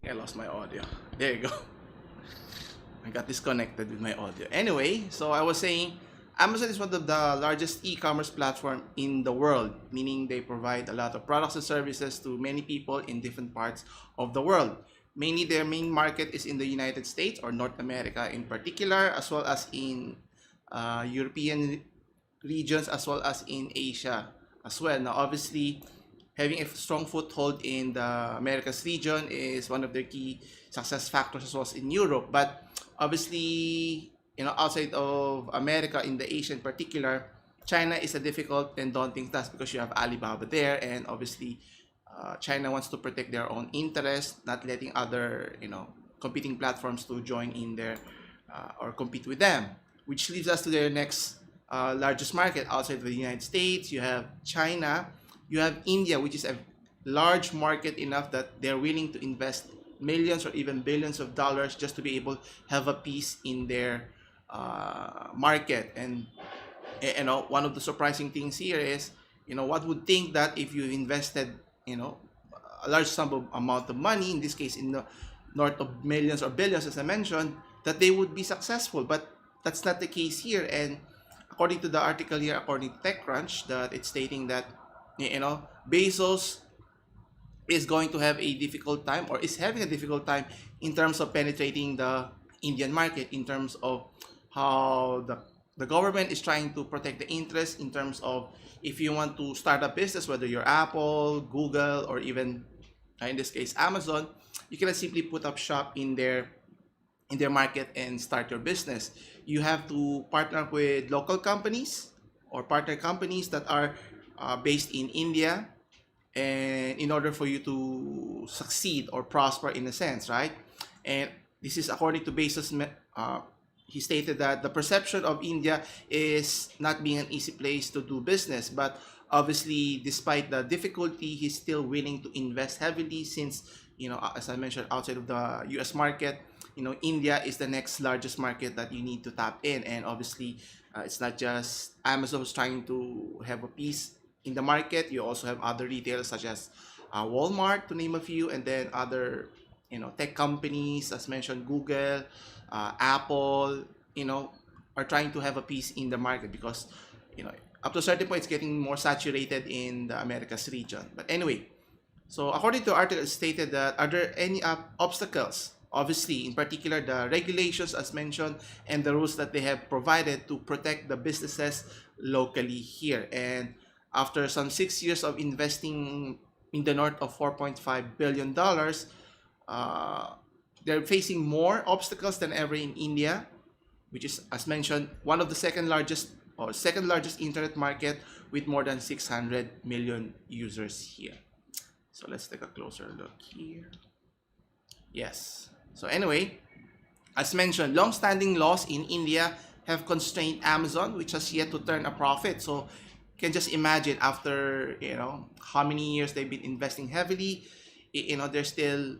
I lost my audio. There you go. I got disconnected with my audio. Anyway, so I was saying Amazon is one of the largest e-commerce platform in the world, meaning they provide a lot of products and services to many people in different parts of the world. Mainly their main market is in the United States or North America in particular, as well as in European regions, as well as in Asia as well. Now, obviously, having a strong foothold in the Americas region is one of their key success factors, as well as in Europe. But obviously, outside of America, in the Asia in particular, China is a difficult and daunting task because you have Alibaba there, and obviously, China wants to protect their own interests, not letting other, competing platforms to join in there or compete with them. Which leads us to their next largest market outside of the United States. You have China, you have India, which is a large market enough that they're willing to invest millions or even billions of dollars just to be able to have a piece in their market. And one of the surprising things here is, what would think that if you invested, a large amount of money, in this case in the north of millions or billions, as I mentioned, that they would be successful. But that's not the case here. And according to the article here, according to TechCrunch, that it's stating that Bezos is going to have a difficult time, or is having a difficult time in terms of penetrating the Indian market, in terms of how the government is trying to protect the interest in terms of if you want to start a business, whether you're Apple, Google, or even in this case Amazon, you cannot simply put up shop in their market and start your business. You have to partner with local companies or partner companies that are based in India, and in order for you to succeed or prosper in a sense, right? And this is according to Bezos. He stated that the perception of India is not being an easy place to do business, but obviously, despite the difficulty, he's still willing to invest heavily since, as I mentioned, outside of the US market, India is the next largest market that you need to tap in. And obviously, it's not just Amazon who's trying to have a piece in the market. You also have other retailers such as Walmart, to name a few, and then other, tech companies, as mentioned, Google, Apple, are trying to have a piece in the market because, up to a certain point, it's getting more saturated in the Americas region. But anyway, so according to the article, it stated that are there any obstacles? Obviously, in particular, the regulations as mentioned and the rules that they have provided to protect the businesses locally here. And after some 6 years of investing in the north of $4.5 billion, they're facing more obstacles than ever in India, which is, as mentioned, one of the second largest internet market with more than 600 million users here. So let's take a closer look here. Yes. So anyway, as mentioned, long-standing laws in India have constrained Amazon, which has yet to turn a profit. So you can just imagine after, how many years they've been investing heavily, they're still,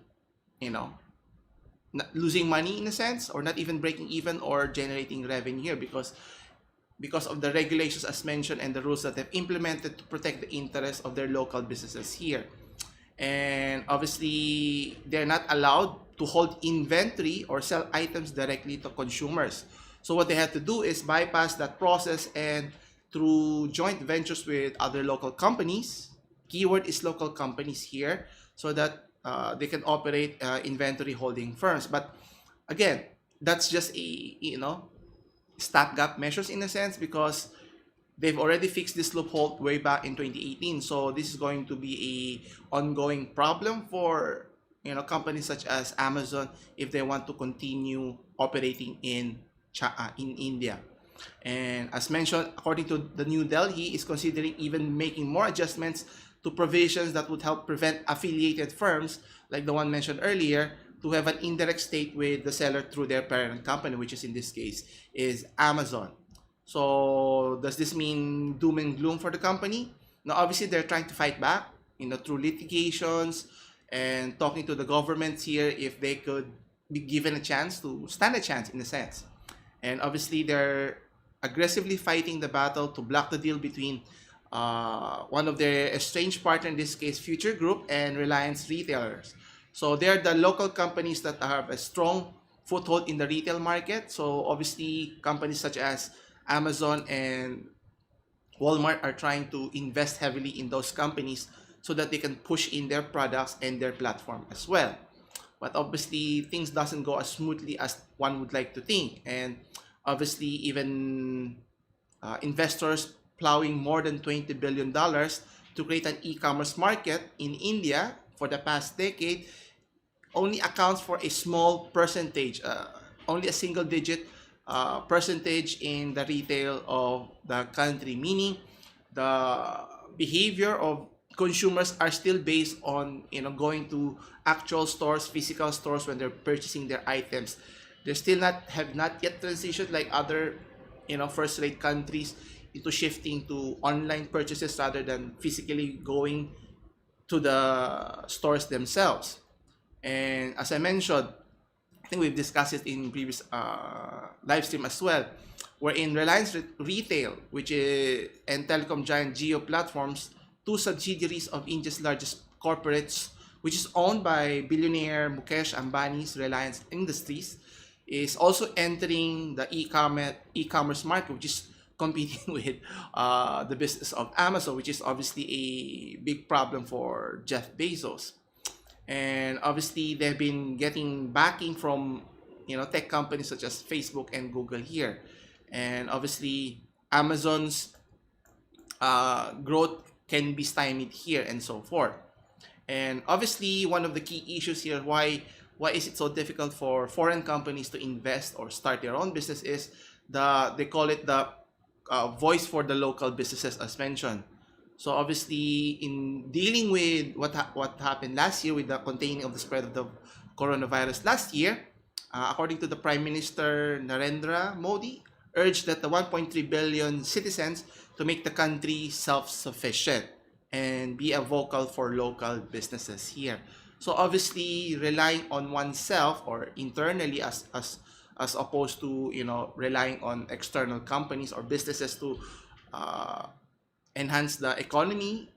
losing money in a sense, or not even breaking even or generating revenue here because of the regulations as mentioned and the rules that they've implemented to protect the interests of their local businesses here. And obviously, they're not allowed to hold inventory or sell items directly to consumers. So what they have to do is bypass that process, and through joint ventures with other local companies, keyword is local companies here, so that they can operate inventory holding firms. But again, that's just a stopgap measures in a sense, because they've already fixed this loophole way back in 2018. So this is going to be a ongoing problem for companies such as Amazon if they want to continue operating in India. And as mentioned, according to the New Delhi, is considering even making more adjustments to provisions that would help prevent affiliated firms like the one mentioned earlier to have an indirect stake with the seller through their parent company, which is in this case is Amazon. So does this mean doom and gloom for the company? Now, obviously, they're trying to fight back, through litigations and talking to the governments here if they could be given a chance to stand a chance in a sense. And obviously, they're aggressively fighting the battle to block the deal between one of their estranged partner, in this case Future Group, and Reliance retailers. So they're the local companies that have a strong foothold in the retail market. So obviously companies such as Amazon and Walmart are trying to invest heavily in those companies so that they can push in their products and their platform as well. But obviously things doesn't go as smoothly as one would like to think, and obviously even investors plowing more than $20 billion to create an e-commerce market in India for the past decade only accounts for a small percentage, only a single digit percentage in the retail of the country, meaning the behavior of consumers are still based on going to actual stores, physical stores when they're purchasing their items. They still not yet transitioned like other first rate countries into shifting to online purchases rather than physically going to the stores themselves. And as I mentioned, I think we've discussed it in previous live stream as well, wherein Reliance Retail, which is and telecom giant Geo Platforms, two subsidiaries of India's largest corporates, which is owned by billionaire Mukesh Ambani's Reliance Industries, is also entering the e-commerce market, which is competing with the business of Amazon, which is obviously a big problem for Jeff Bezos. And obviously they've been getting backing from tech companies such as Facebook and Google here. And obviously Amazon's growth can be stymied here and so forth. And obviously one of the key issues here, why is it so difficult for foreign companies to invest or start their own business, is they call it the voice for the local businesses, as mentioned. So obviously, in dealing with what happened last year with the containing of the spread of the coronavirus last year, according to the Prime Minister Narendra Modi, urged that the 1.3 billion citizens to make the country self-sufficient and be a vocal for local businesses here. So obviously, relying on oneself or internally as opposed to relying on external companies or businesses to enhance the economy.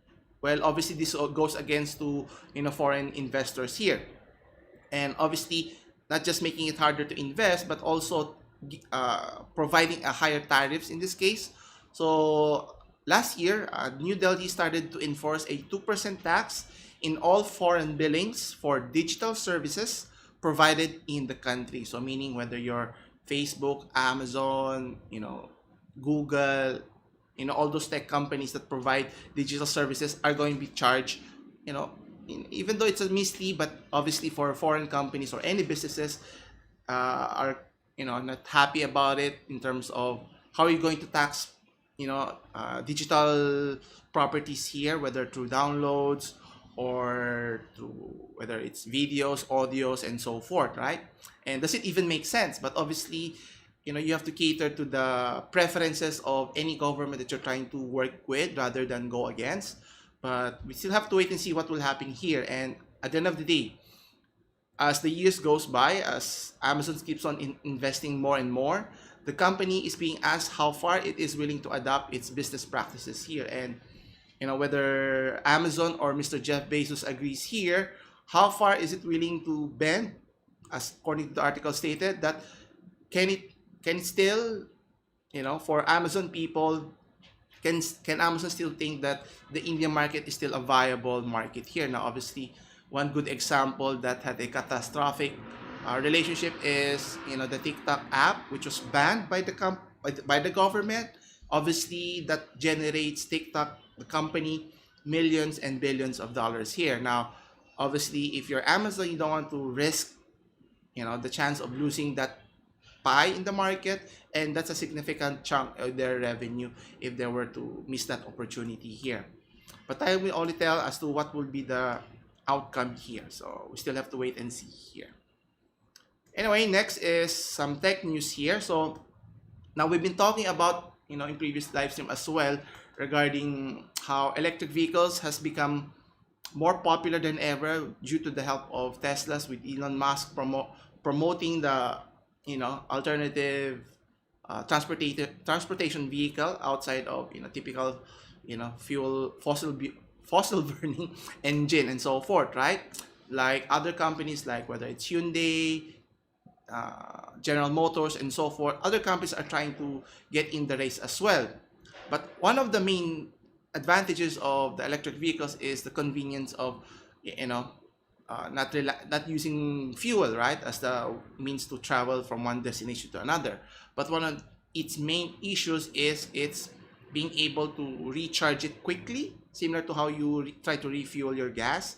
Well, obviously this goes against to foreign investors here, and obviously not just making it harder to invest, but also providing a higher tariffs in this case. So last year, New Delhi started to enforce a 2% tax in all foreign billings for digital services provided in the country. So meaning whether you're Facebook, Amazon, Google, all those tech companies that provide digital services are going to be charged, even though it's a mislead, but obviously for foreign companies or any businesses are, not happy about it in terms of how are you going to tax, digital properties here, whether through downloads or through whether it's videos, audios, and so forth, right? And does it even make sense? But obviously, you have to cater to the preferences of any government that you're trying to work with rather than go against. But we still have to wait and see what will happen here. And at the end of the day, as the years goes by, as Amazon keeps on investing more and more, the company is being asked how far it is willing to adapt its business practices here. And whether Amazon or Mr. Jeff Bezos agrees here, how far is it willing to bend, as according to the article stated, that can it still, for Amazon people, can Amazon still think that the Indian market is still a viable market here? Now, obviously, one good example that had a catastrophic relationship is, the TikTok app, which was banned by the government. Obviously, that generates TikTok, the company, millions and billions of dollars here. Now, obviously, if you're Amazon, you don't want to risk, the chance of losing that pie in the market, and that's a significant chunk of their revenue if they were to miss that opportunity here. But I will only tell as to what will be the outcome here, so we still have to wait and see here. Anyway, next is some tech news here. So now we've been talking about, in previous live stream as well, regarding how electric vehicles has become more popular than ever due to the help of Teslas, with Elon Musk promoting the alternative transportation vehicle outside of typical fossil burning engine and so forth, right? like other companies, like whether it's Hyundai, General Motors, and so forth. Other companies are trying to get in the race as well. But one of the main advantages of the electric vehicles is the convenience of, you know, not using fuel, right, as the means to travel from one destination to another. But one of its main issues is it's being able to recharge it quickly, similar to how you try to refuel your gas.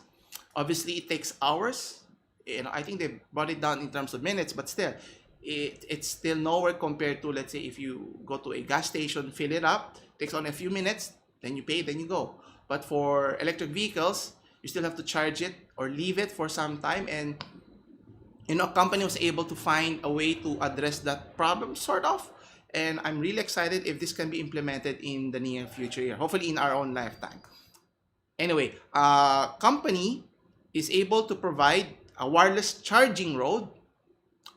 Obviously, it takes hours. I think they brought it down in terms of minutes, but still, it's still nowhere compared to, let's say, if you go to a gas station, fill it up, takes only a few minutes, then you pay, then you go. But for electric vehicles, you still have to charge it or leave it for some time, and company was able to find a way to address that problem, sort of. And I'm really excited if this can be implemented in the near future here, hopefully in our own lifetime. Anyway, company is able to provide a wireless charging road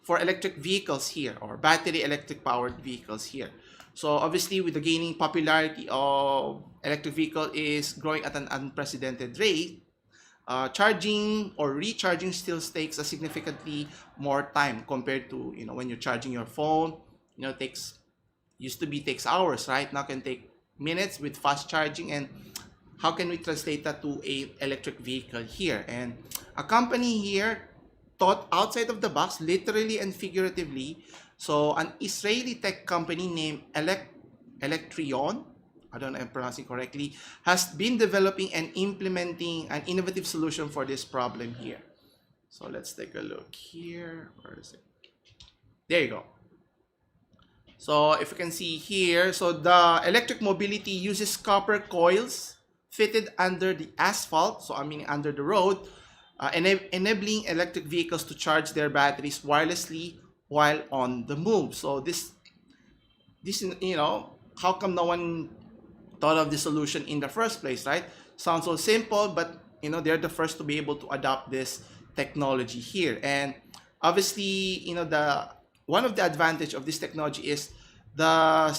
for electric vehicles here, or battery electric powered vehicles here. So obviously, with the gaining popularity of electric vehicle is growing at an unprecedented rate, charging or recharging still takes a significantly more time compared to when you're charging your phone. Takes used to be takes hours, right? Now can take minutes with fast charging. And how can we translate that to a electric vehicle here? And a company here thought outside of the box, literally and figuratively. So an Israeli tech company named Electrion, I don't know if I'm pronouncing correctly, has been developing and implementing an innovative solution for this problem here. So let's take a look here. Where is it? There you go. So if you can see here, so the electric mobility uses copper coils fitted under the asphalt, so I mean under the road, enabling electric vehicles to charge their batteries wirelessly while on the move. So this how come no one thought of the solution in the first place, right? Sounds so simple, but they're the first to be able to adopt this technology here. And obviously, the one of the advantage of this technology is the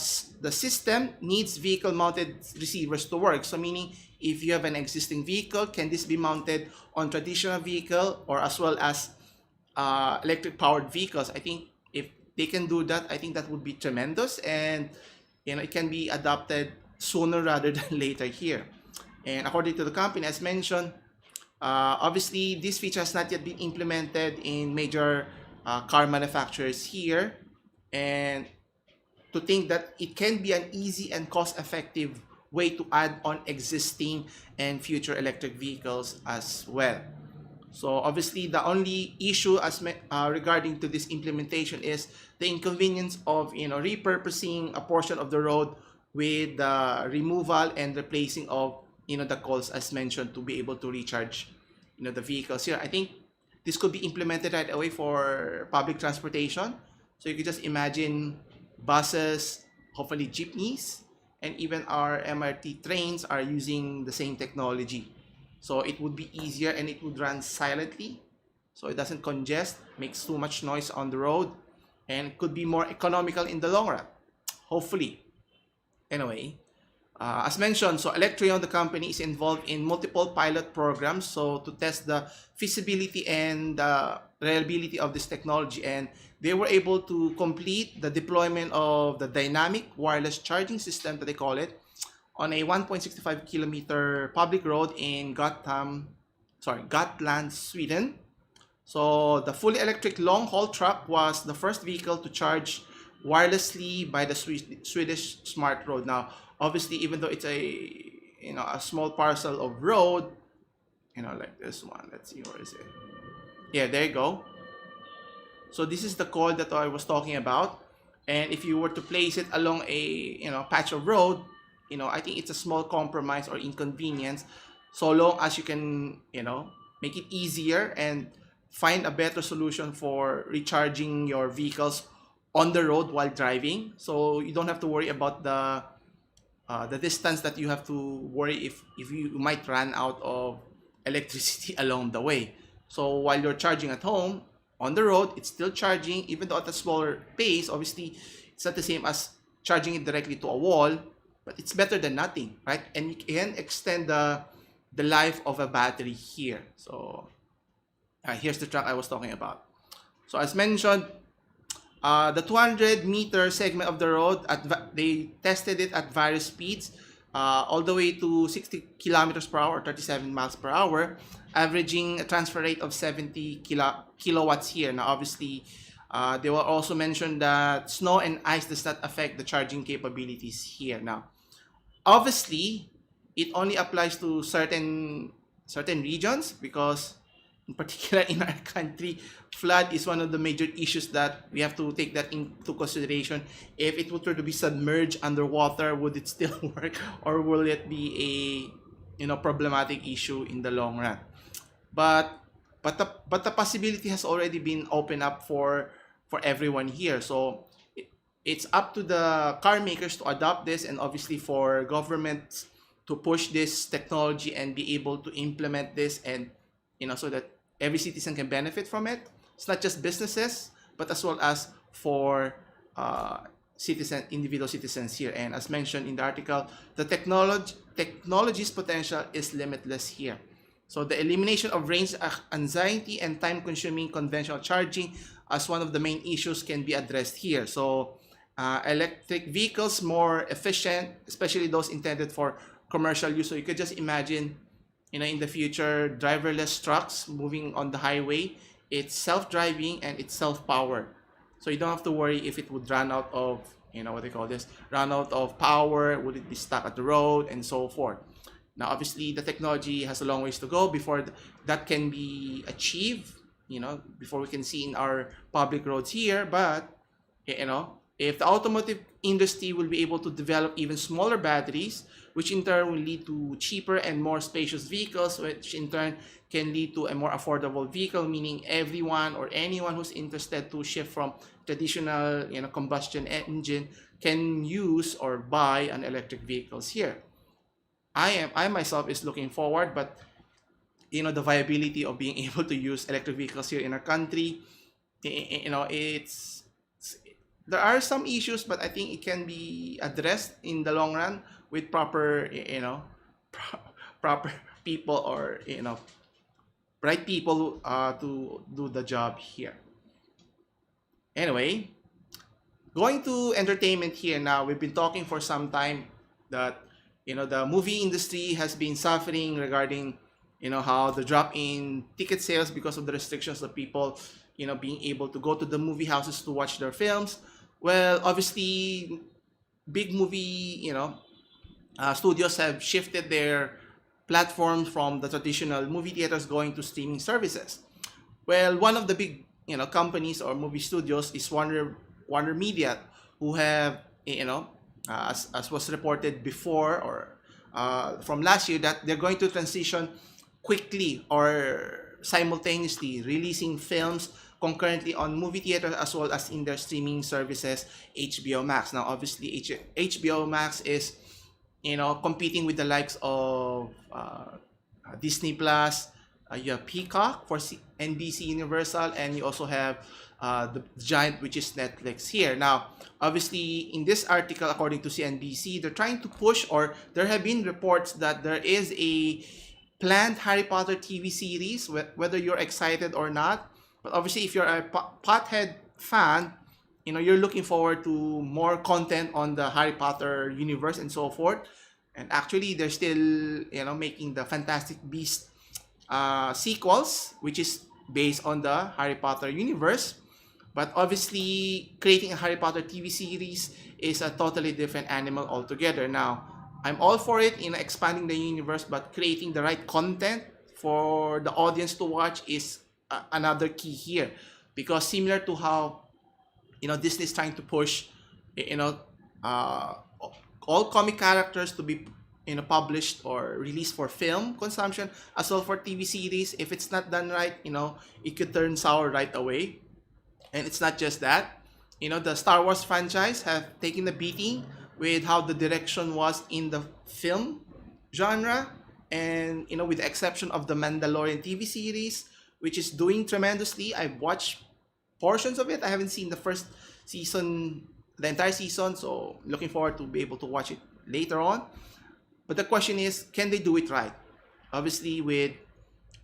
system needs vehicle mounted receivers to work. So meaning, if you have an existing vehicle, can this be mounted on traditional vehicle or as well as electric powered vehicles? I think if they can do that, I think that would be tremendous, and it can be adopted sooner rather than later here. And according to the company, as mentioned, obviously this feature has not yet been implemented in major car manufacturers here, and to think that it can be an easy and cost-effective way to add on existing and future electric vehicles as well. So obviously the only issue regarding to this implementation is the inconvenience of repurposing a portion of the road with the removal and replacing of the coils as mentioned to be able to recharge the vehicles here. I think this could be implemented right away for public transportation. So you could just imagine buses, hopefully jeepneys, and even our MRT trains are using the same technology. So it would be easier and it would run silently, so it doesn't congest, makes too much noise on the road, and could be more economical in the long run, hopefully. Anyway, as mentioned, so Electrion, the company, is involved in multiple pilot programs, so to test the feasibility and the reliability of this technology, and they were able to complete the deployment of the dynamic wireless charging system, that they call it, on a 1.65 kilometer public road in Gotland, Sweden. So the fully electric long-haul truck was the first vehicle to charge wirelessly by the Swedish smart road. Now, obviously, even though it's a small parcel of road, like this one. Let's see, where is it? Yeah, there you go. So this is the coil that I was talking about, and if you were to place it along a patch of road, I think it's a small compromise or inconvenience, so long as you can make it easier and find a better solution for recharging your vehicles on the road while driving, so you don't have to worry about the distance that you have to worry if you might run out of electricity along the way. So while you're charging at home, on the road, it's still charging, even though at a smaller pace. Obviously, it's not the same as charging it directly to a wall, but it's better than nothing, right? And you can extend the life of a battery here. So Here's the track I was talking about. So as mentioned, the 200-meter segment of the road, they tested it at various speeds, all the way to 60 kilometers per hour, 37 miles per hour, averaging a transfer rate of 70 kilowatts here. Now, obviously, they will also mention that snow and ice does not affect the charging capabilities here. Now, obviously, it only applies to certain regions, because in particular in our country, flood is one of the major issues that we have to take that into consideration. If it were to be submerged underwater, would it still work, or will it be a problematic issue in the long run? But the possibility has already been opened up for everyone here. So it's up to the car makers to adopt this, and obviously for governments to push this technology and be able to implement this, and so that every citizen can benefit from it. It's not just businesses, but as well as for individual citizens here. And as mentioned in the article, the technology's potential is limitless here. So the elimination of range anxiety and time-consuming conventional charging as one of the main issues can be addressed here. So electric vehicles more efficient, especially those intended for commercial use. So you could just imagine, in the future, driverless trucks moving on the highway. It's self-driving and it's self-powered. So you don't have to worry if it would run out of, run out of power, would it be stuck at the road, and so forth. Now, obviously, the technology has a long ways to go before that can be achieved, before we can see in our public roads here. But, if the automotive industry will be able to develop even smaller batteries, which in turn will lead to cheaper and more spacious vehicles, which in turn can lead to a more affordable vehicle, meaning everyone or anyone who's interested to shift from traditional, combustion engine can use or buy an electric vehicles here. I myself is looking forward, but the viability of being able to use electric vehicles here in our country, there are some issues, but I think it can be addressed in the long run with proper, proper people, or right people to do the job here. Anyway, going to entertainment here now. We've been talking for some time that the movie industry has been suffering regarding how the drop in ticket sales because of the restrictions of people being able to go to the movie houses to watch their films. Well, obviously, big movie studios have shifted their platforms from the traditional movie theaters going to streaming services. Well, one of the big companies or movie studios is Warner Media, who have as was reported before, or from last year, that they're going to transition quickly or simultaneously releasing films concurrently on movie theaters as well as in their streaming services, HBO Max. Now, obviously, HBO Max is competing with the likes of Disney Plus. You have Peacock for NBC Universal, and you also have the giant, which is Netflix here. Now, obviously, in this article, according to CNBC, they're trying to push, or there have been reports that there is a planned Harry Potter TV series, whether you're excited or not. But obviously, if you're a Potterhead fan, you're looking forward to more content on the Harry Potter universe and so forth. And actually, they're still, making the Fantastic Beasts sequels, which is based on the Harry Potter universe. But obviously, creating a Harry Potter TV series is a totally different animal altogether. Now, I'm all for it in expanding the universe, but creating the right content for the audience to watch is another key here. Because similar to how Disney is trying to push all comic characters to be published or released for film consumption, as well for TV series, if it's not done right, it could turn sour right away. And it's not just that. The Star Wars franchise have taken a beating with how the direction was in the film genre, and with the exception of the Mandalorian TV series, which is doing tremendously. I've watched portions of it. I haven't seen the first season, the entire season, so looking forward to be able to watch it later on. But the question is, can they do it right? Obviously, with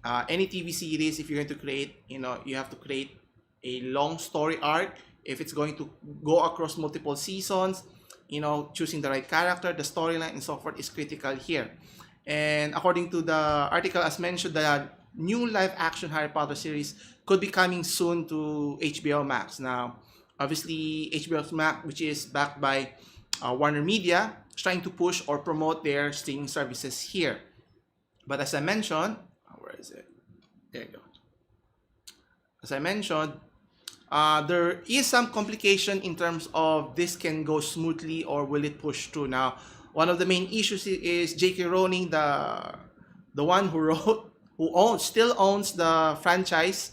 any TV series, if you're going to create, you have to create a long story arc. If it's going to go across multiple seasons, choosing the right character, the storyline, and so forth is critical here. And according to the article, as mentioned, the new live action Harry Potter series could be coming soon to HBO Max. Now, obviously, HBO Max, which is backed by Warner Media, is trying to push or promote their streaming services here. But as I mentioned, where is it? There you go. As I mentioned, there is some complication in terms of this can go smoothly or will it push through. Now, one of the main issues is J.K. Rowling, the one who wrote, still owns the franchise,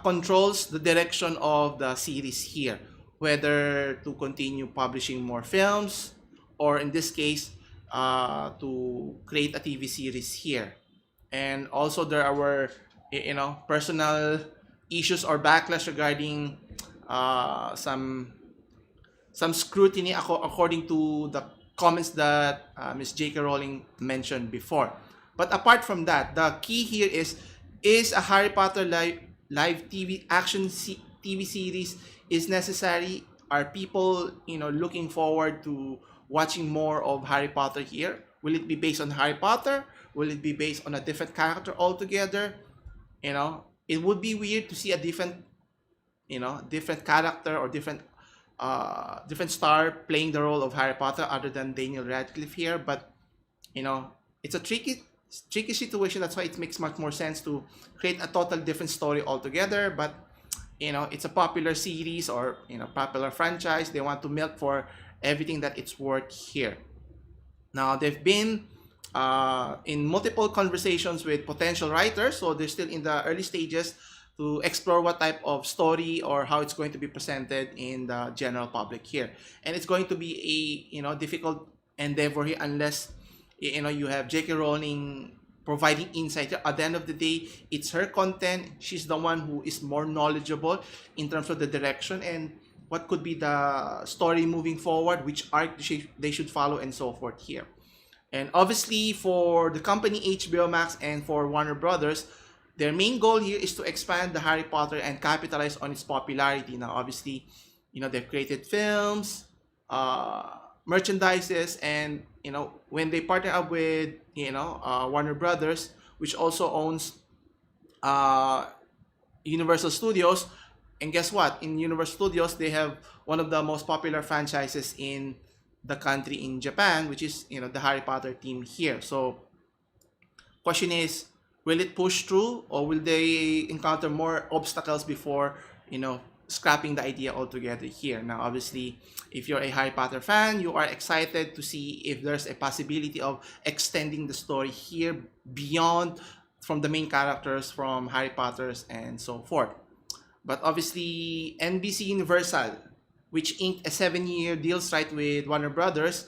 controls the direction of the series here, whether to continue publishing more films or in this case, to create a TV series here. And also there are, personal issues or backlash regarding some scrutiny according to the comments that Ms. J.K. Rowling mentioned before. But apart from that, the key here is a Harry Potter live TV TV series is necessary? Are people looking forward to watching more of Harry Potter here? Will it be based on Harry Potter? Will it be based on a different character altogether? It would be weird to see a different character or different star playing the role of Harry Potter other than Daniel Radcliffe here. But it's a tricky situation. That's why it makes much more sense to create a total different story altogether. But it's a popular series or popular franchise. They want to milk for everything that it's worth here. Now they've been in multiple conversations with potential writers, so they're still in the early stages to explore what type of story or how it's going to be presented in the general public here. And it's going to be a difficult endeavor here unless you have J.K. Rowling providing insight. At the end of the day, it's her content. She's the one who is more knowledgeable in terms of the direction and what could be the story moving forward, which arc they should follow, and so forth here. And obviously, for the company HBO Max and for Warner Brothers, their main goal here is to expand the Harry Potter and capitalize on its popularity. Now, obviously, they've created films, merchandises, and when they partner up with Warner Brothers, which also owns Universal Studios. And guess what? In Universal Studios, they have one of the most popular franchises in the country in Japan, which is the Harry Potter team here. So, question is, will it push through, or will they encounter more obstacles before scrapping the idea altogether here? Now, obviously, if you're a Harry Potter fan, you are excited to see if there's a possibility of extending the story here beyond from the main characters from Harry Potter's and so forth. But obviously, NBC Universal, which inked a 7-year deals right with Warner Brothers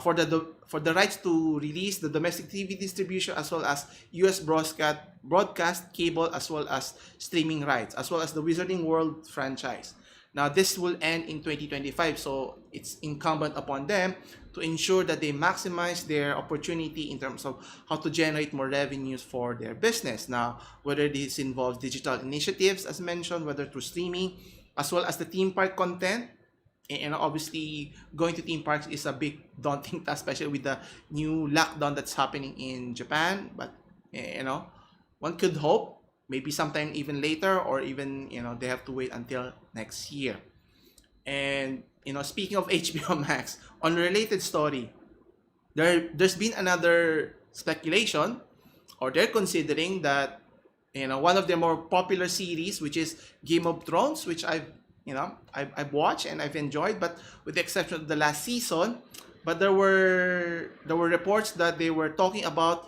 for the rights to release the domestic TV distribution as well as US broadcast cable as well as streaming rights as well as the Wizarding World franchise. Now this will end in 2025, so it's incumbent upon them to ensure that they maximize their opportunity in terms of how to generate more revenues for their business. Now, whether this involves digital initiatives as mentioned, whether through streaming as well as the theme park content. Obviously, going to theme parks is a big daunting task, especially with the new lockdown that's happening in Japan. But one could hope maybe sometime even later, or even they have to wait until next year. And speaking of HBO Max, on a related story, there's been another speculation, or they're considering that one of their more popular series, which is Game of Thrones, which I've watched and I've enjoyed, but with the exception of the last season. But there were reports that they were talking about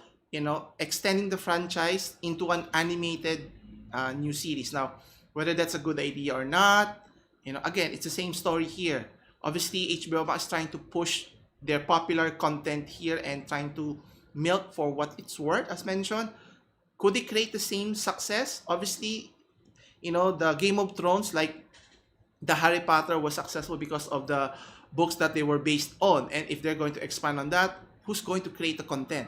extending the franchise into an animated new series. Now, whether that's a good idea or not, again, it's the same story here. Obviously, HBO Max is trying to push their popular content here and trying to milk for what it's worth, as mentioned. Could they create the same success? Obviously, the Game of Thrones, like the Harry Potter, was successful because of the books that they were based on. And if they're going to expand on that, who's going to create the content?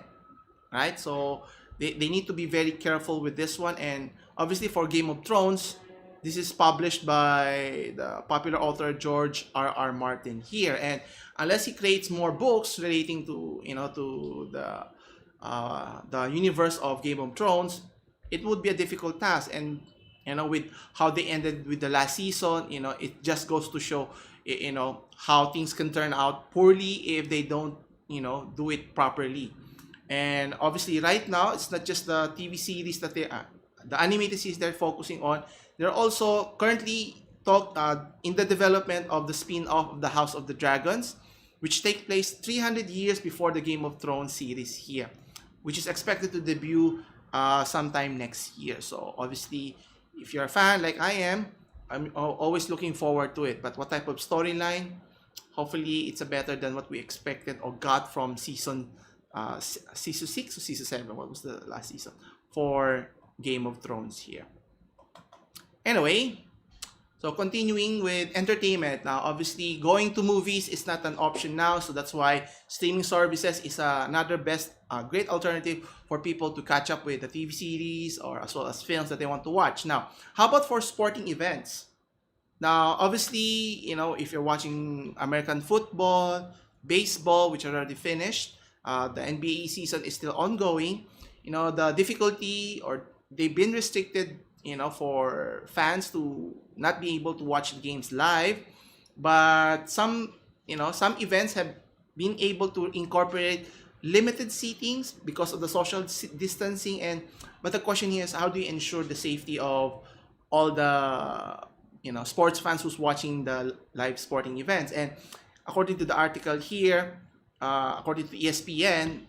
Right? So they need to be very careful with this one. And obviously for Game of Thrones, this is published by the popular author George R. Martin here, and unless he creates more books relating to to the universe of Game of Thrones, it would be a difficult task. And with how they ended with the last season, it just goes to show how things can turn out poorly if they don't do it properly. And obviously right now it's not just the TV series that the animated series they're focusing on. They're also currently in the development of the spin-off of the House of the Dragons, which take place 300 years before the Game of Thrones series here, which is expected to debut sometime next year. So obviously, if you're a fan like I am, I'm always looking forward to it. But what type of storyline? Hopefully, it's a better than what we expected or got from season 6 or season 7. What was the last season for Game of Thrones here? Anyway, so continuing with entertainment. Now, obviously, going to movies is not an option now. So that's why streaming services is another great alternative for people to catch up with the TV series or as well as films that they want to watch. Now, how about for sporting events? Now, obviously, if you're watching American football, baseball, which are already finished, the NBA season is still ongoing. The difficulty, or they've been restricted, for fans to not be able to watch the games live. But some events have been able to incorporate limited seatings because of the social distancing. But the question here is, how do you ensure the safety of all the sports fans who's watching the live sporting events? And according to the article here, according to ESPN,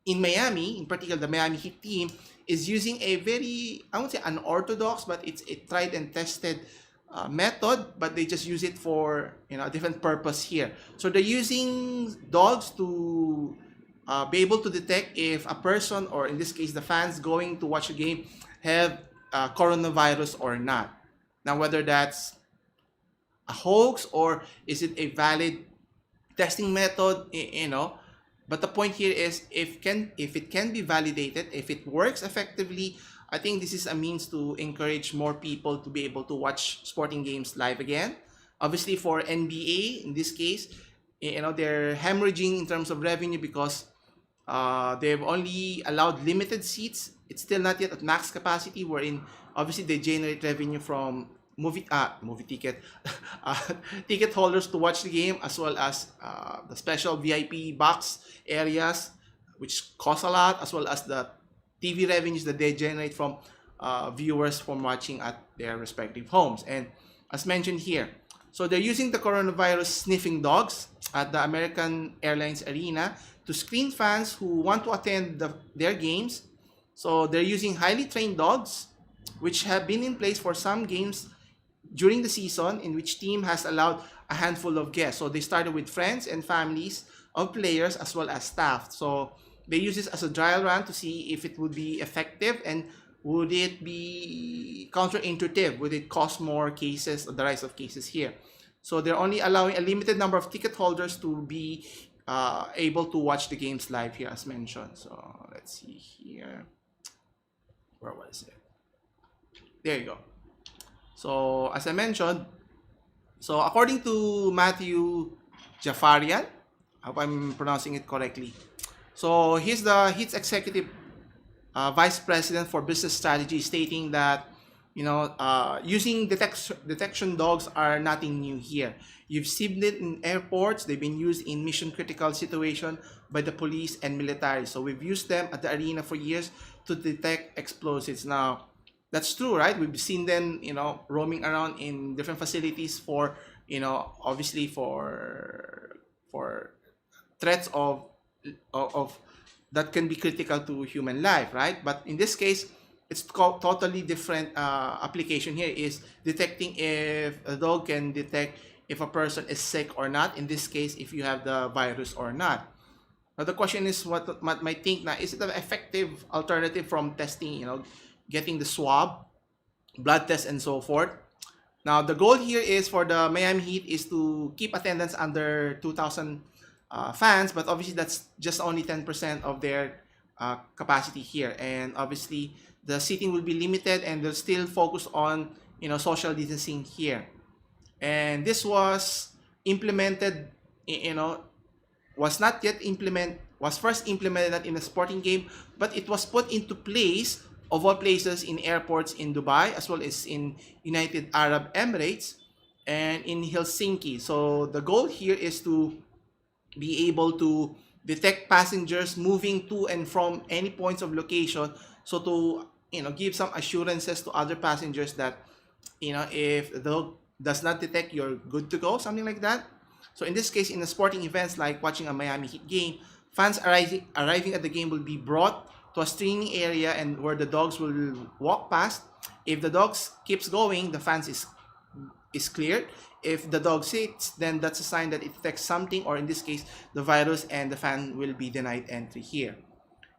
in Miami, in particular, the Miami Heat team is using a very, I won't say unorthodox, but it's a tried and tested method, but they just use it for a different purpose here. So they're using dogs to be able to detect if a person, or in this case the fans going to watch a game, have coronavirus or not. Now, whether that's a hoax or is it a valid testing method, but the point here is, if it can be validated, if it works effectively, I think this is a means to encourage more people to be able to watch sporting games live again. Obviously for NBA in this case, they're hemorrhaging in terms of revenue because they've only allowed limited seats. It's still not yet at max capacity, wherein obviously they generate revenue from movie ticket ticket holders to watch the game, as well as the special VIP box areas, which cost a lot, as well as the TV revenues that they generate from viewers from watching at their respective homes. And as mentioned here, so they're using the coronavirus sniffing dogs at the American Airlines Arena to screen fans who want to attend their games. So they're using highly trained dogs, which have been in place for some games during the season, in which team has allowed a handful of guests. So they started with friends and families of players as well as staff. So they use this as a trial run to see if it would be effective, and would it be counterintuitive? Would it cause more cases, the rise of cases here? So they're only allowing a limited number of ticket holders to be able to watch the games live here, as mentioned. So let's see here. Where was it? There you go. So as I mentioned, so according to Matthew Jafarian, I hope I'm pronouncing it correctly. So he's the HIT's executive vice president for business strategy, stating that using detection dogs are nothing new here. You've seen it in airports. They've been used in mission critical situation by the police and military. So we've used them at the arena for years to detect explosives. Now, that's true, right? We've seen them, roaming around in different facilities for, obviously for threats of that can be critical to human life, right? But in this case, it's totally different application here, is detecting if a dog can detect if a person is sick or not. In this case, if you have the virus or not. Now the question is, what might think now, is it an effective alternative from testing, getting the swab, blood test, and so forth? Now the goal here is for the Miami Heat is to keep attendance under 2,000 fans, but obviously that's just only 10% of their capacity here, and obviously the seating will be limited, and they'll still focus on social distancing here. And this was implemented, was not yet was first implemented not in a sporting game, but it was put into place of all places in airports in Dubai, as well as in United Arab Emirates and in Helsinki. So the goal here is to be able to detect passengers moving to and from any points of location, so to give some assurances to other passengers that if the dog does not detect, you're good to go, something like that. So in this case, in the sporting events like watching a Miami Heat game, fans arriving at the game will be brought to a screening area, and where the dogs will walk past. If the dogs keeps going, the fans is cleared. If the dog sits, then that's a sign that it detects something, or in this case, the virus, and the fan will be denied entry here.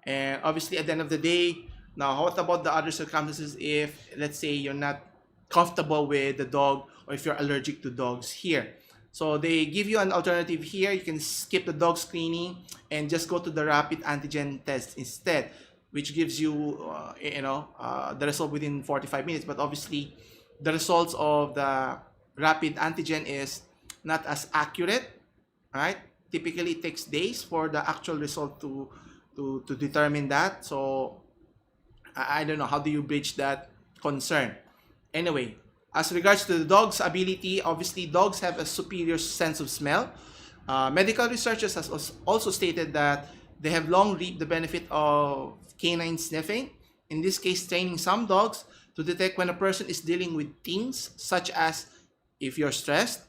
And obviously, at the end of the day, now what about the other circumstances if, let's say, you're not comfortable with the dog, or if you're allergic to dogs here? So they give you an alternative here. You can skip the dog screening and just go to the rapid antigen test instead, which gives you, the result within 45 minutes. But obviously, the results of the rapid antigen is not as accurate, right? Typically, it takes days for the actual result to determine that. So I don't know, how do you bridge that concern? Anyway, as regards to the dog's ability, obviously dogs have a superior sense of smell. Medical researchers has also stated that they have long reaped the benefit of canine sniffing. In this case, training some dogs to detect when a person is dealing with things such as if you're stressed,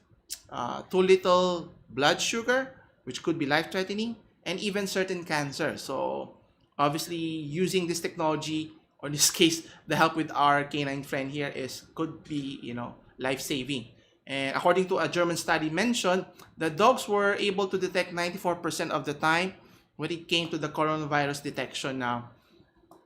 too little blood sugar, which could be life-threatening, and even certain cancer. So obviously, using this technology, or in this case, the help with our canine friend here, could be life-saving. And according to a German study mentioned, the dogs were able to detect 94% of the time when it came to the coronavirus detection. Now,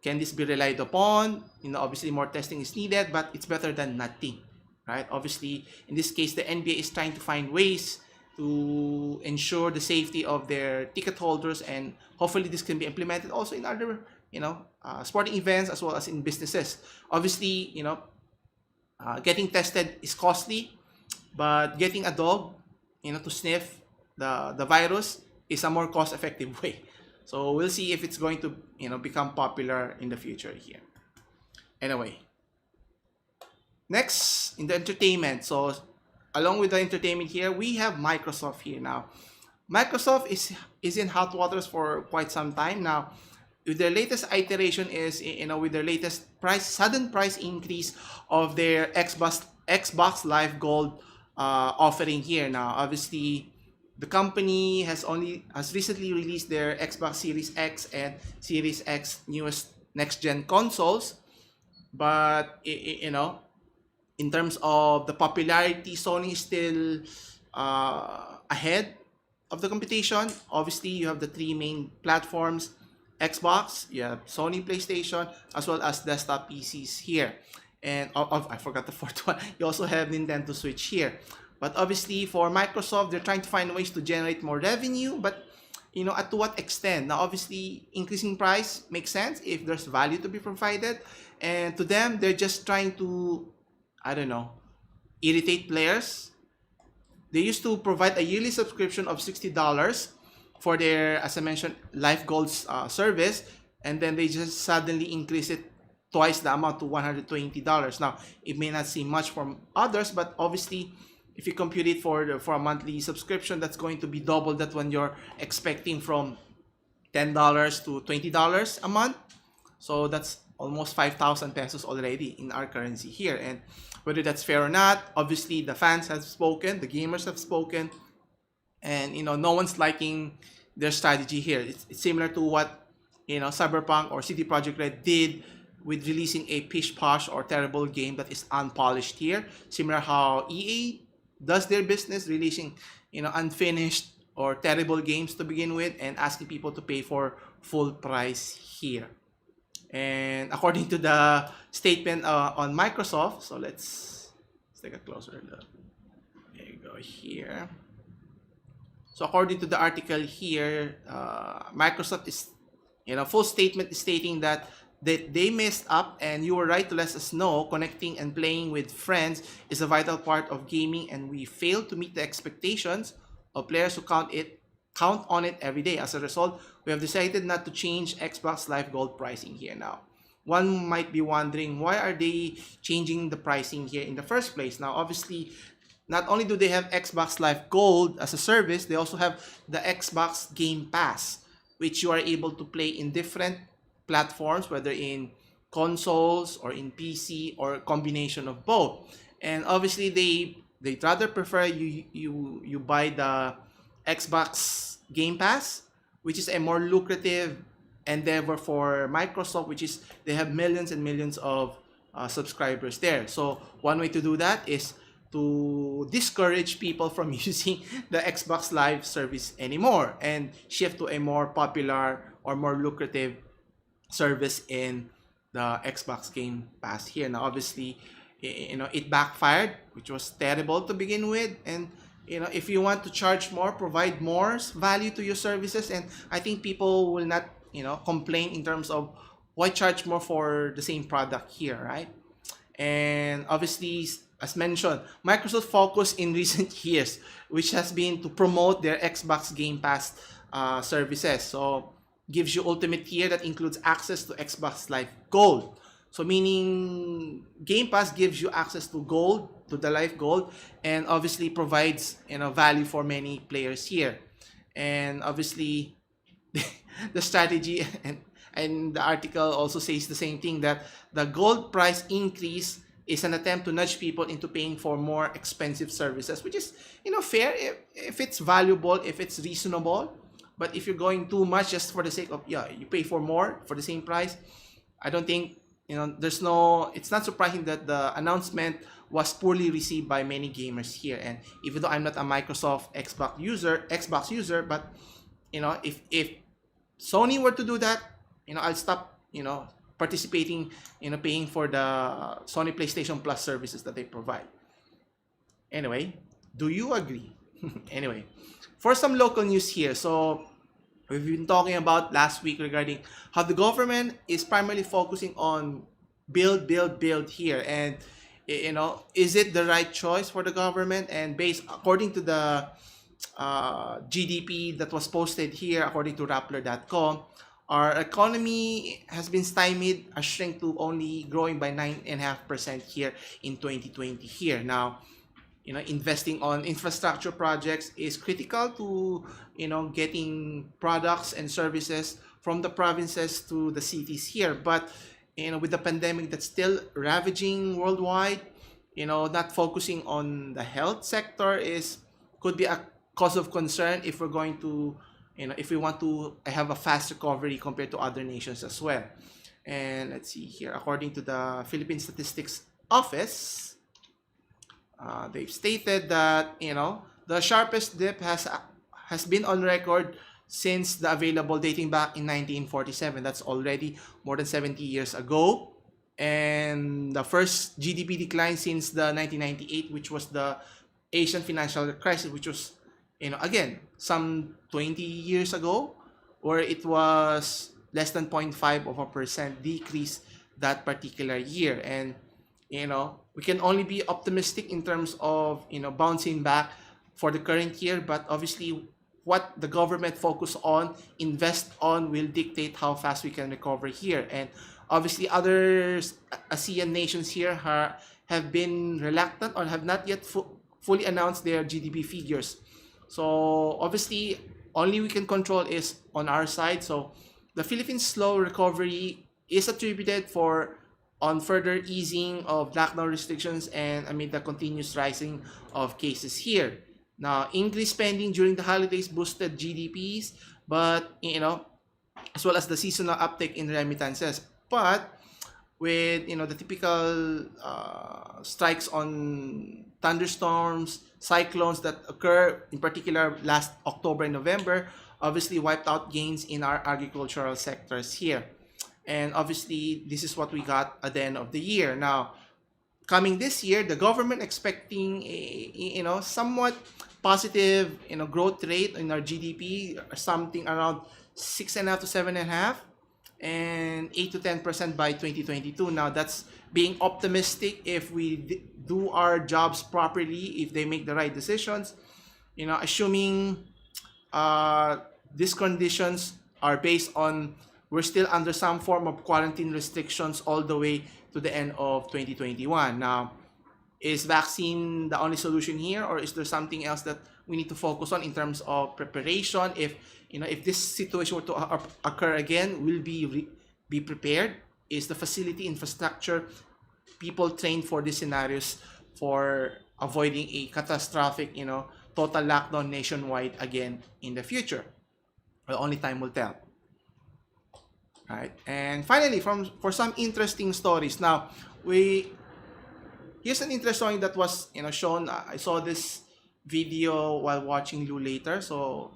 can this be relied upon? Obviously more testing is needed, but it's better than nothing, right? Obviously, in this case, the NBA is trying to find ways to ensure the safety of their ticket holders, and hopefully this can be implemented also in other, sporting events, as well as in businesses. Obviously, getting tested is costly, but getting a dog, to sniff the virus is a more cost-effective way. So we'll see if it's going to, become popular in the future here. Anyway, next, in the entertainment. So along with the entertainment here, we have Microsoft here now. Microsoft is in hot waters for quite some time now. With their latest iteration is, with their latest sudden price increase of their Xbox Live Gold offering here. Now, obviously, the company has recently released their Xbox Series X and Series X newest next-gen consoles, but in terms of the popularity, Sony is still ahead of the competition. Obviously, you have the three main platforms: Xbox, you have Sony PlayStation, as well as desktop PCs here. And I forgot the fourth one. You also have Nintendo Switch here. But obviously, for Microsoft, they're trying to find ways to generate more revenue. But at to what extent? Now, obviously, increasing price makes sense if there's value to be provided. And to them, they're just trying to, I don't know, irritate players. They used to provide a yearly subscription of $60 for their, as I mentioned, Life Gold's service, and then they just suddenly increase it twice the amount to $120. Now, it may not seem much from others, but obviously, if you compute it for a monthly subscription, that's going to be double that when you're expecting from $10 to $20 a month. So that's almost 5,000 pesos already in our currency here. And whether that's fair or not, obviously the fans have spoken, the gamers have spoken, and no one's liking their strategy here. It's similar to what Cyberpunk or CD Projekt Red did with releasing a pish posh or terrible game that is unpolished here. Similar how EA does their business, releasing unfinished or terrible games to begin with, and asking people to pay for full price here. And according to the statement on Microsoft, so let's take a closer look. There you go here. So according to the article here, Microsoft is full statement stating that they messed up and you were right to let us know. Connecting and playing with friends is a vital part of gaming, and we failed to meet the expectations of players who count on it every day. As a result, we have decided not to change Xbox Live Gold pricing here now. One might be wondering, why are they changing the pricing here in the first place? Now, obviously, not only do they have Xbox Live Gold as a service, they also have the Xbox Game Pass, which you are able to play in different platforms, whether in consoles or in PC or a combination of both. And obviously, they rather prefer you buy the Xbox Game Pass, which is a more lucrative endeavor for Microsoft, which is they have millions and millions of subscribers there. So one way to do that is to discourage people from using the Xbox Live service anymore and shift to a more popular or more lucrative service in the Xbox Game Pass here. Now, obviously, it backfired, which was terrible to begin with. And if you want to charge more, provide more value to your services, and I think people will not complain in terms of why charge more for the same product here, right? And obviously, as mentioned, Microsoft focus in recent years, which has been to promote their Xbox Game Pass services. So gives you ultimate tier that includes access to Xbox Live Gold. So meaning Game Pass gives you access to gold, to the Live Gold, and obviously provides value for many players here. And obviously the strategy and the article also says the same thing, that the gold price increase is an attempt to nudge people into paying for more expensive services, which is fair if it's valuable, if it's reasonable. But if you're going too much just for the sake of you pay for more for the same price, I don't think it's not surprising that the announcement was poorly received by many gamers here. And even though I'm not a Microsoft Xbox user, but if Sony were to do that, I'll stop participating, paying for the Sony PlayStation Plus services that they provide. Anyway, do you agree? Anyway, for some local news here, so we've been talking about last week regarding how the government is primarily focusing on build here, and is it the right choice for the government? And based according to the GDP that was posted here, according to Rappler.com, our economy has been stymied, a shrink to only growing by 9.5% here in 2020 here. Now, investing on infrastructure projects is critical to, getting products and services from the provinces to the cities here. But, with the pandemic that's still ravaging worldwide, not focusing on the health sector could be a cause of concern if we're going to, if we want to have a fast recovery compared to other nations as well. And let's see here, according to the Philippine Statistics Office, they've stated that the sharpest dip has been on record since the available dating back in 1947. That's already more than 70 years ago. And the first GDP decline since the 1998, which was the Asian financial crisis, which was again some 20 years ago, where it was less than 0.5% decrease that particular year. And we can only be optimistic in terms of bouncing back for the current year, but obviously what the government focus on, invest on, will dictate how fast we can recover here. And obviously other ASEAN nations here have been reluctant or have not yet fully announced their GDP figures. So obviously only we can control is on our side. So the Philippines' slow recovery is attributed on further easing of lockdown restrictions and amid the continuous rising of cases here. Now, increased spending during the holidays boosted GDPs, but as well as the seasonal uptick in remittances. But with the typical strikes on thunderstorms, cyclones that occur in particular last October and November, obviously wiped out gains in our agricultural sectors here. And obviously this is what we got at the end of the year. Now, coming this year, the government expecting a somewhat positive growth rate in our GDP, something around 6.5 to 7.5. and 8 to 10% by 2022. Now that's being optimistic if we do our jobs properly, if they make the right decisions. Assuming these conditions are based on we're still under some form of quarantine restrictions all the way to the end of 2021. Now, is vaccine the only solution here, or is there something else that we need to focus on in terms of preparation? If this situation were to occur again, will be prepared? Is the facility infrastructure, people trained for these scenarios for avoiding a catastrophic, total lockdown nationwide again in the future? Well, only time will tell. Right. And finally, for some interesting stories. Now, here's an interesting story that was shown. I saw this video while watching Lou later. So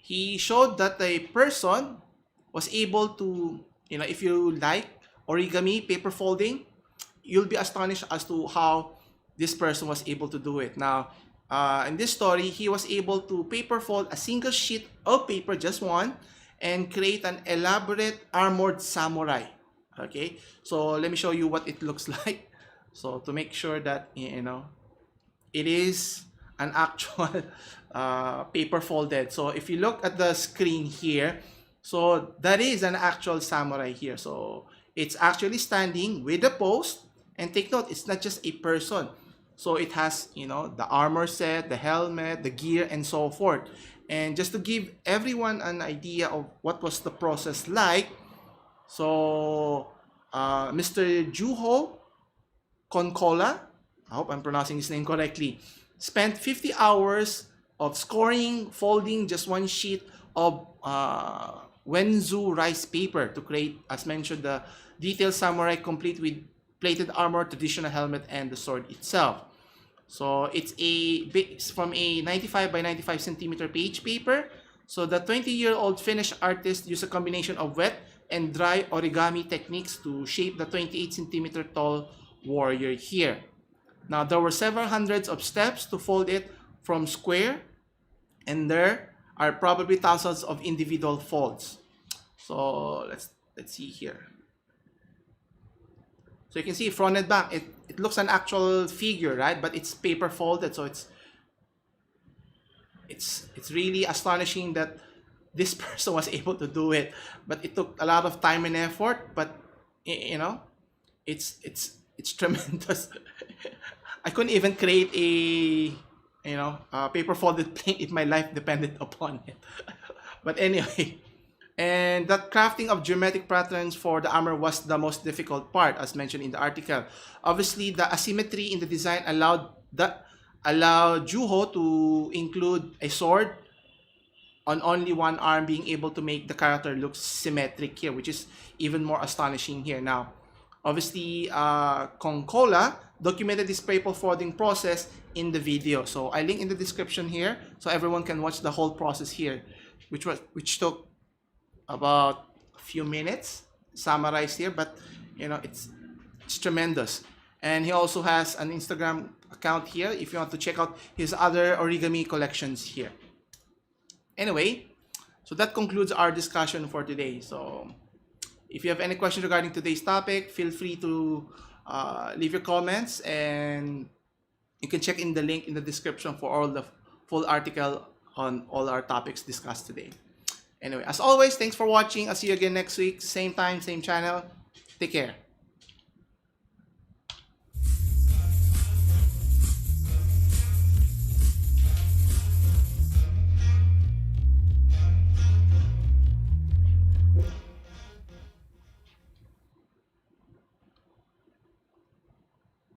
he showed that a person was able to, if you like origami, paper folding, you'll be astonished as to how this person was able to do it. Now, in this story, he was able to paper fold a single sheet of paper, just one, and create an elaborate armored samurai. Okay, so let me show you what it looks like. So to make sure that it is an actual paper folded. So if you look at the screen here, so that is an actual samurai here. So it's actually standing with a post, and take note, it's not just a person. So it has, the armor set, the helmet, the gear, and so forth. And just to give everyone an idea of what was the process like, so Mr. Juho Konkola, I hope I'm pronouncing his name correctly, spent 50 hours of scoring, folding just one sheet of Wenzu rice paper to create, as mentioned, the detailed samurai complete with plated armor, traditional helmet, and the sword itself. So it's from a 95 by 95 centimeter page paper. So the 20-year-old Finnish artist used a combination of wet and dry origami techniques to shape the 28 centimeter tall warrior here. Now there were several hundreds of steps to fold it from square, and there are probably thousands of individual folds. So let's see here. So you can see front and back, it looks an actual figure, right? But it's paper folded, so it's really astonishing that this person was able to do it. But it took a lot of time and effort. But it's tremendous. I couldn't even create a paper folded plane if my life depended upon it. But anyway. And that crafting of geometric patterns for the armor was the most difficult part, as mentioned in the article. Obviously, the asymmetry in the design allowed Juho to include a sword on only one arm, being able to make the character look symmetric here, which is even more astonishing here. Now, obviously, Konkola documented this paper folding process in the video. So I link in the description here, so everyone can watch the whole process here, which took about a few minutes, summarized here, but it's tremendous. And he also has an Instagram account here if you want to check out his other origami collections here. Anyway, so that concludes our discussion for today. So if you have any questions regarding today's topic, feel free to leave your comments, and you can check in the link in the description for all the full article on all our topics discussed today. Anyway, as always, thanks for watching. I'll see you again next week. Same time, same channel. Take care.